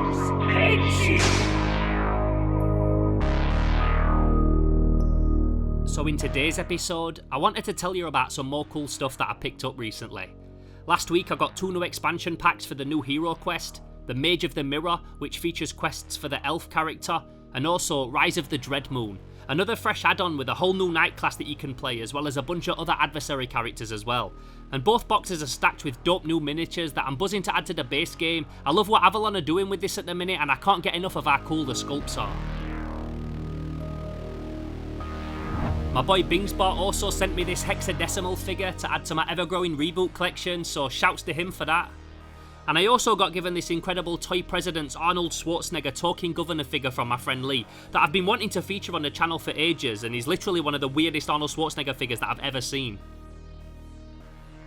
House Henchy. So in today's episode, I wanted to tell you about some more cool stuff that I picked up recently. Last week I got 2 new expansion packs for the new hero quest, the Mage of the Mirror, which features quests for the elf character, and also Rise of the Dread Moon, another fresh add-on with a whole new knight class that you can play, as well as a bunch of other adversary characters as well. And both boxes are stacked with dope new miniatures that I'm buzzing to add to the base game. I love what Avalon are doing with this at the minute, and I can't get enough of how cool the sculpts are. My boy Bingsbot also sent me this hexadecimal figure to add to my ever-growing reboot collection, so shouts to him for that. And I also got given this incredible Toy President's Arnold Schwarzenegger talking governor figure from my friend Lee that I've been wanting to feature on the channel for ages, and he's literally one of the weirdest Arnold Schwarzenegger figures that I've ever seen.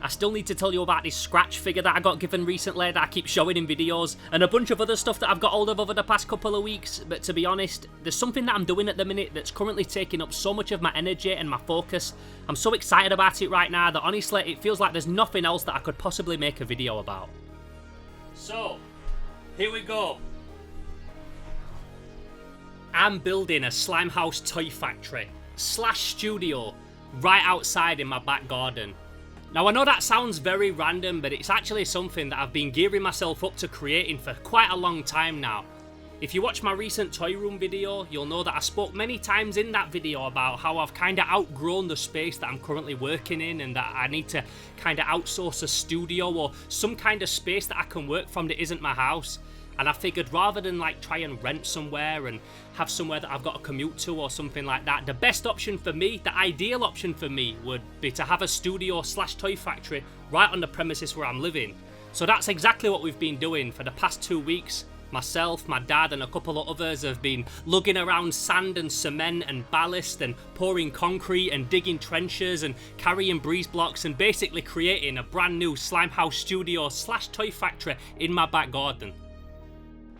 I still need to tell you about this scratch figure that I got given recently that I keep showing in videos, and a bunch of other stuff that I've got hold of over the past couple of weeks, but to be honest, there's something that I'm doing at the minute that's currently taking up so much of my energy and my focus. I'm so excited about it right now that honestly it feels like there's nothing else that I could possibly make a video about. So, here we go. I'm building a Slimehouse toy factory / studio right outside in my back garden. Now I know that sounds very random, but it's actually something that I've been gearing myself up to creating for quite a long time now. If you watch my recent toy room video, you'll know that I spoke many times in that video about how I've kind of outgrown the space that I'm currently working in, and that I need to kind of outsource a studio or some kind of space that I can work from that isn't my house. And I figured rather than like try and rent somewhere and have somewhere that I've got to commute to or something like that, the best option for me, the ideal option for me, would be to have a studio / toy factory right on the premises where I'm living. So that's exactly what we've been doing for the past 2 weeks. Myself, my dad and a couple of others have been lugging around sand and cement and ballast and pouring concrete and digging trenches and carrying breeze blocks and basically creating a brand new Slimehouse studio / toy factory in my back garden.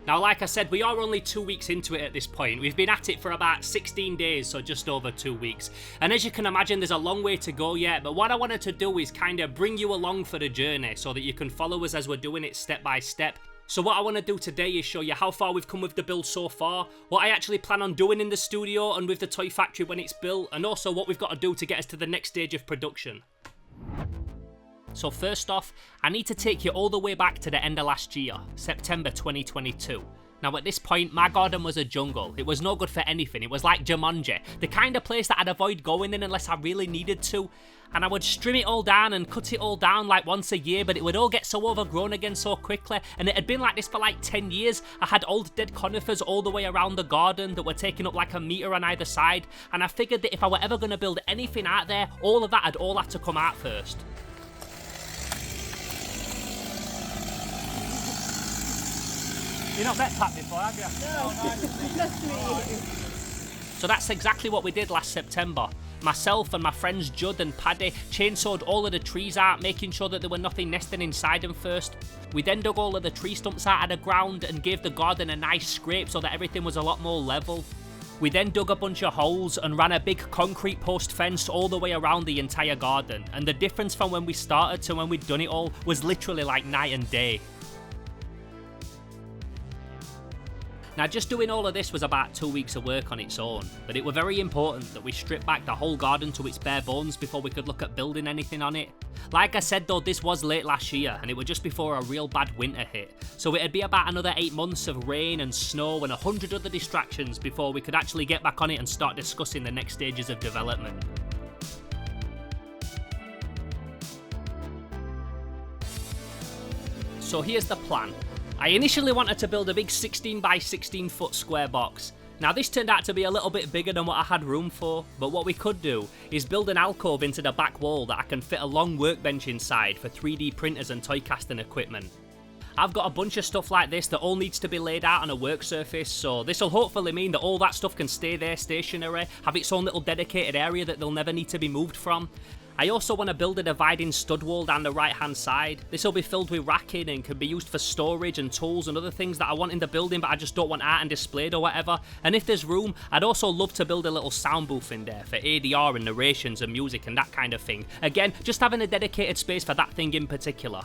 Now, like I said, we are only 2 weeks into it at this point. We've been at it for about 16 days, so just over 2 weeks. And as you can imagine, there's a long way to go yet, but what I wanted to do is kind of bring you along for the journey so that you can follow us as we're doing it step by step. So what I want to do today is show you how far we've come with the build so far, what I actually plan on doing in the studio and with the toy factory when it's built, and also what we've got to do to get us to the next stage of production. So first off, I need to take you all the way back to the end of last year, September 2022. Now at this point, my garden was a jungle. It was no good for anything. It was like Jumanji, the kind of place that I'd avoid going in unless I really needed to. And I would trim it all down and cut it all down like once a year, but it would all get so overgrown again so quickly, and it had been like this for like 10 years. I had old dead conifers all the way around the garden that were taking up like a meter on either side, and I figured that if I were ever going to build anything out there, all of that had all had to come out first. You've not met Pat before, have you? No, just me. So that's exactly what we did last September. Myself and my friends Judd and Paddy chainsawed all of the trees out, making sure that there were nothing nesting inside them first. We then dug all of the tree stumps out of the ground and gave the garden a nice scrape so that everything was a lot more level. We then dug a bunch of holes and ran a big concrete post fence all the way around the entire garden, and the difference from when we started to when we'd done it all was literally like night and day. Now just doing all of this was about 2 weeks of work on its own, but it was very important that we stripped back the whole garden to its bare bones before we could look at building anything on it. Like I said though, this was late last year and it was just before a real bad winter hit, so it'd be about another 8 months of rain and snow and 100 other distractions before we could actually get back on it and start discussing the next stages of development. So here's the plan. I initially wanted to build a big 16 by 16 foot square box. Now this turned out to be a little bit bigger than what I had room for, but what we could do is build an alcove into the back wall that I can fit a long workbench inside for 3D printers and toy casting equipment. I've got a bunch of stuff like this that all needs to be laid out on a work surface, so this will hopefully mean that all that stuff can stay there stationary, have its own little dedicated area that they'll never need to be moved from. I also want to build a dividing stud wall down the right hand side. This will be filled with racking and can be used for storage and tools and other things that I want in the building but I just don't want out and displayed or whatever. And if there's room, I'd also love to build a little sound booth in there for ADR and narrations and music and that kind of thing. Again, just having a dedicated space for that thing in particular.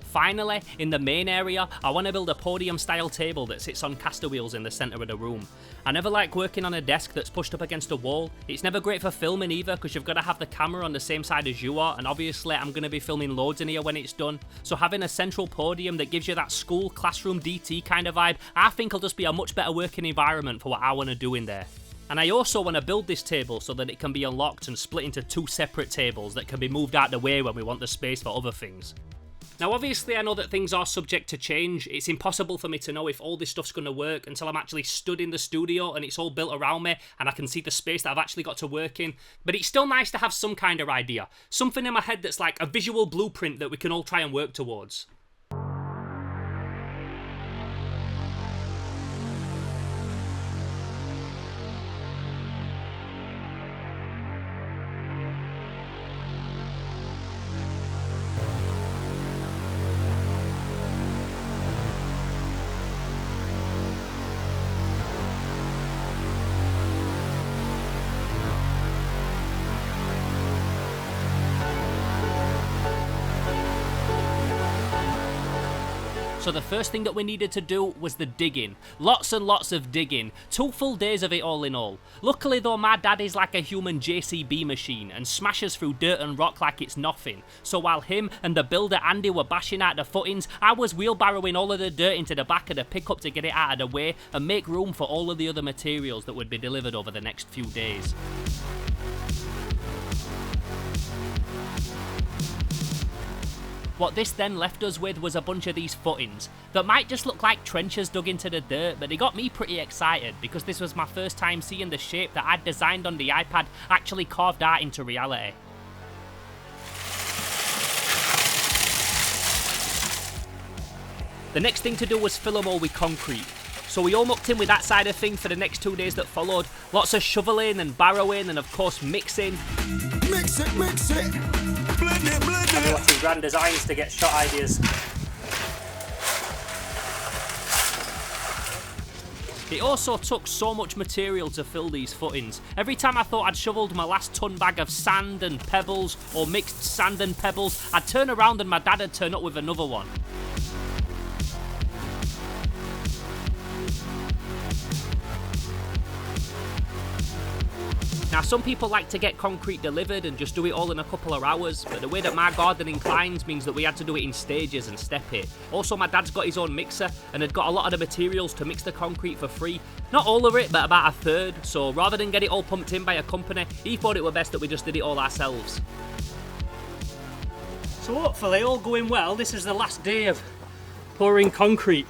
Finally, in the main area, I want to build a podium style table that sits on caster wheels in the centre of the room. I never like working on a desk that's pushed up against a wall. It's never great for filming either, because you've got to have the camera on the same side as you are, and obviously I'm going to be filming loads in here when it's done. So having a central podium that gives you that school classroom DT kind of vibe, I think will just be a much better working environment for what I want to do in there. And I also want to build this table so that it can be unlocked and split into 2 separate tables that can be moved out the way when we want the space for other things. Now obviously I know that things are subject to change. It's impossible for me to know if all this stuff's going to work until I'm actually stood in the studio and it's all built around me and I can see the space that I've actually got to work in. But it's still nice to have some kind of idea. Something in my head that's like a visual blueprint that we can all try and work towards. So the first thing that we needed to do was the digging. Lots and lots of digging. 2 full days of it all in all. Luckily though, my dad is like a human JCB machine and smashes through dirt and rock like it's nothing. So while him and the builder Andy were bashing out the footings, I was wheelbarrowing all of the dirt into the back of the pickup to get it out of the way and make room for all of the other materials that would be delivered over the next few days. What this then left us with was a bunch of these footings that might just look like trenches dug into the dirt, but they got me pretty excited because this was my first time seeing the shape that I'd designed on the iPad actually carved out into reality. The next thing to do was fill them all with concrete. So we all mucked in with that side of things for the next 2 days that followed. Lots of shoveling and barrowing and of course mixing. Mix it, mix it. Blend it, blend I've been watching Grand Designs to get shot ideas. It also took so much material to fill these footings. Every time I thought I'd shoveled my last ton bag of sand and pebbles, or mixed sand and pebbles, I'd turn around and my dad would turn up with another one. Now some people like to get concrete delivered and just do it all in a couple of hours, but the way that my garden inclines means that we had to do it in stages and step it. Also my dad's got his own mixer and had got a lot of the materials to mix the concrete for free. Not all of it, but about a third, so rather than get it all pumped in by a company, he thought it were best that we just did it all ourselves. So hopefully all going well, this is the last day of pouring concrete.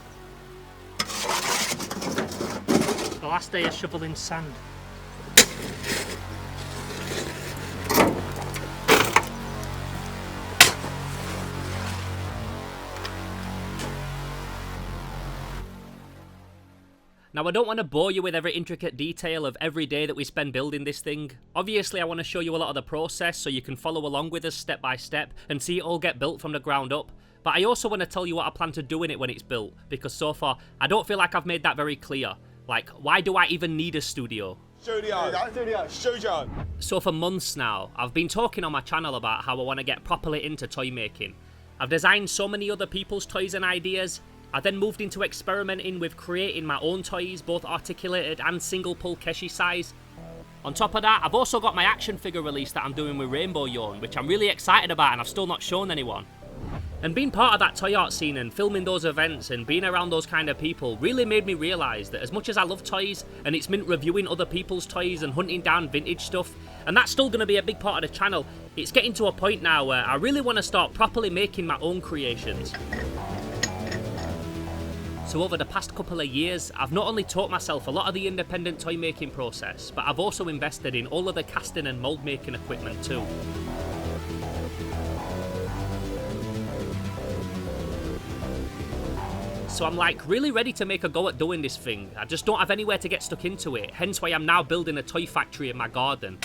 The last day of shoveling sand. Now I don't want to bore you with every intricate detail of every day that we spend building this thing. Obviously I want to show you a lot of the process so you can follow along with us step by step and see it all get built from the ground up. But I also want to tell you what I plan to do in it when it's built, because so far I don't feel like I've made that very clear. Like, why do I even need a studio? Studio. So for months now, I've been talking on my channel about how I want to get properly into toy making. I've designed so many other people's toys and ideas. I then moved into experimenting with creating my own toys, both articulated and single pull Keshi size. On top of that, I've also got my action figure release that I'm doing with Rainbow Yarn, which I'm really excited about and I've still not shown anyone. And being part of that toy art scene and filming those events and being around those kind of people really made me realise that as much as I love toys, and it's meant reviewing other people's toys and hunting down vintage stuff, and that's still going to be a big part of the channel, it's getting to a point now where I really want to start properly making my own creations. So over the past couple of years, I've not only taught myself a lot of the independent toy making process, but I've also invested in all of the casting and mould making equipment too. So I'm like really ready to make a go at doing this thing. I just don't have anywhere to get stuck into it, hence why I'm now building a toy factory in my garden.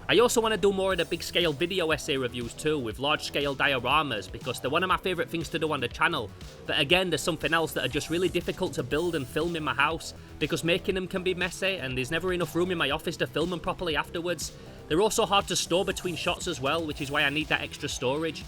I also want to do more of the big scale video essay reviews too, with large scale dioramas, because they're one of my favourite things to do on the channel. But again, there's something else that are just really difficult to build and film in my house, because making them can be messy and there's never enough room in my office to film them properly afterwards. They're also hard to store between shots as well, which is why I need that extra storage.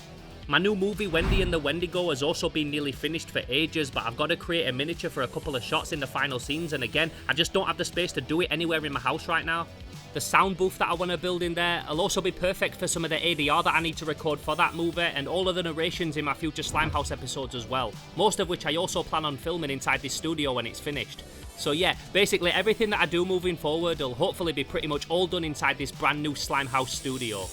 My new movie Wendy and the Wendigo has also been nearly finished for ages, but I've got to create a miniature for a couple of shots in the final scenes, and again, I just don't have the space to do it anywhere in my house right now. The sound booth that I want to build in there will also be perfect for some of the ADR that I need to record for that movie, and all of the narrations in my future Slimehouse episodes as well, most of which I also plan on filming inside this studio when it's finished. So yeah, basically everything that I do moving forward will hopefully be pretty much all done inside this brand new Slimehouse studio.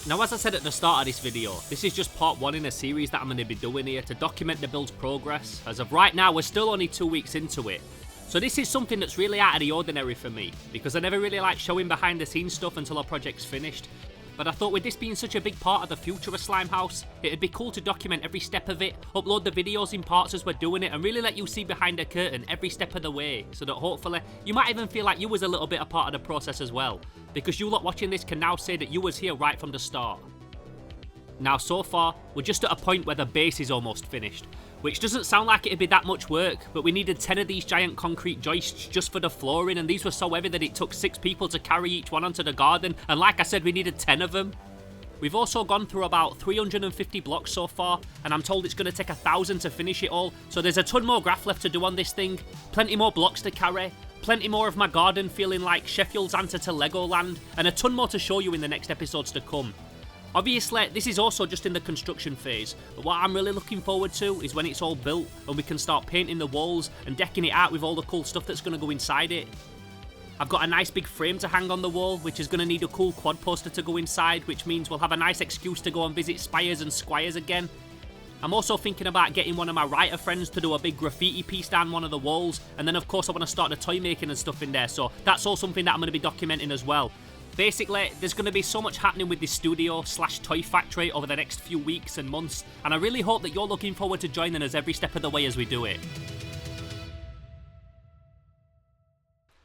Now, as I said at the start of this video, this is just part 1 in a series that I'm going to be doing here to document the build's progress. As of right now, we're still only 2 weeks into it. So this is something that's really out of the ordinary for me, because I never really like showing behind the scenes stuff until a project's finished. But I thought with this being such a big part of the future of Slimehouse, it'd be cool to document every step of it, upload the videos in parts as we're doing it, and really let you see behind the curtain every step of the way, so that hopefully you might even feel like you was a little bit a part of the process as well, because you lot watching this can now say that you was here right from the start. Now so far, we're just at a point where the base is almost finished, which doesn't sound like it'd be that much work, but we needed 10 of these giant concrete joists just for the flooring, and these were so heavy that it took 6 people to carry each one onto the garden, and like I said, we needed 10 of them. We've also gone through about 350 blocks so far, and I'm told it's going to take 1,000 to finish it all, so there's a ton more graph left to do on this thing, plenty more blocks to carry, plenty more of my garden feeling like Sheffield's answer to Legoland, and a ton more to show you in the next episodes to come. Obviously, this is also just in the construction phase, but what I'm really looking forward to is when it's all built and we can start painting the walls and decking it out with all the cool stuff that's going to go inside it. I've got a nice big frame to hang on the wall, which is going to need a cool quad poster to go inside, which means we'll have a nice excuse to go and visit Spires and Squires again. I'm also thinking about getting one of my writer friends to do a big graffiti piece down one of the walls, and then of course I want to start the toy making and stuff in there, so that's all something that I'm going to be documenting as well. Basically, there's going to be so much happening with this studio / toy factory over the next few weeks and months, and I really hope that you're looking forward to joining us every step of the way as we do it.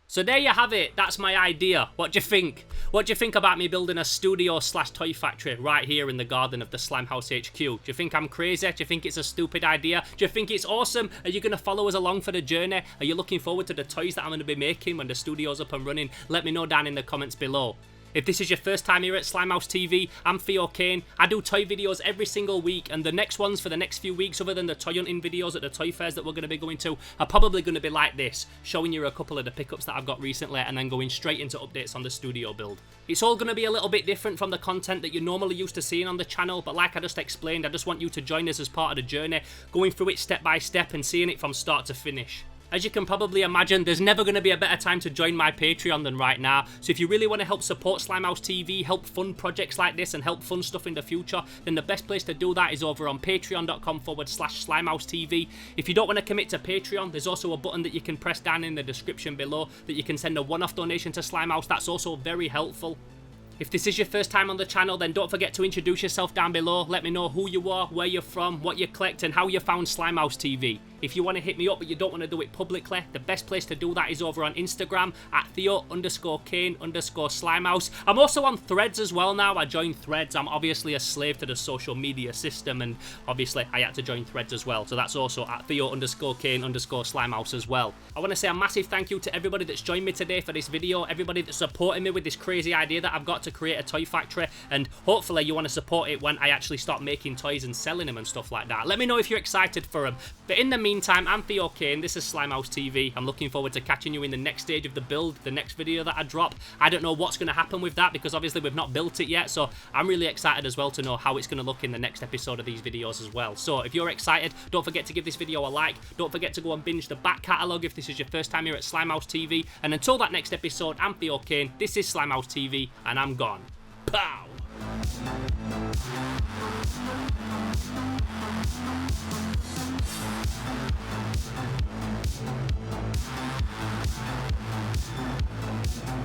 So there you have it, that's my idea. What do you think? What do you think about me building a studio / toy factory right here in the garden of the Slimehouse HQ? Do you think I'm crazy? Do you think it's a stupid idea? Do you think it's awesome? Are you going to follow us along for the journey? Are you looking forward to the toys that I'm going to be making when the studio's up and running? Let me know down in the comments below. If this is your first time here at Slimehouse TV, I'm Theo Kane. I do toy videos every single week, and the next ones for the next few weeks, other than the toy hunting videos at the toy fairs that we're going to be going to, are probably going to be like this, showing you a couple of the pickups that I've got recently and then going straight into updates on the studio build. It's all going to be a little bit different from the content that you're normally used to seeing on the channel, but like I just explained, I just want you to join us as part of the journey, going through it step by step and seeing it from start to finish. As you can probably imagine, there's never going to be a better time to join my Patreon than right now, so if you really want to help support Slimehouse TV, help fund projects like this and help fund stuff in the future, then the best place to do that is over on patreon.com/SlimehouseTV. If you don't want to commit to Patreon, there's also a button that you can press down in the description below that you can send a one-off donation to Slimehouse. That's also very helpful. If this is your first time on the channel, then don't forget to introduce yourself down below. Let me know who you are, where you're from, what you collect, and how you found Slimehouse TV. If you want to hit me up but you don't want to do it publicly, the best place to do that is over on Instagram at Theo_Kane_Slimehouse. I'm also on Threads as well now. I joined Threads. I'm obviously a slave to the social media system, and obviously I had to join Threads as well. So that's also at Theo_Kane_Slimehouse as well. I want to say a massive thank you to everybody that's joined me today for this video, everybody that's supporting me with this crazy idea that I've got to create a toy factory, and hopefully you want to support it when I actually start making toys and selling them and stuff like that. Let me know if you're excited for them. But in the meantime, I'm Theo Kane, this is Slimehouse TV. I'm looking forward to catching you in the next stage of the build, the next video that I drop. I don't know what's going to happen with that because obviously we've not built it yet, so I'm really excited as well to know how it's going to look in the next episode of these videos as well. So if you're excited, don't forget to give this video a like, don't forget to go and binge the back catalogue if this is your first time here at Slimehouse TV, and until that next episode, I'm Theo Kane, this is Slimehouse TV, and I'm gone. Pow!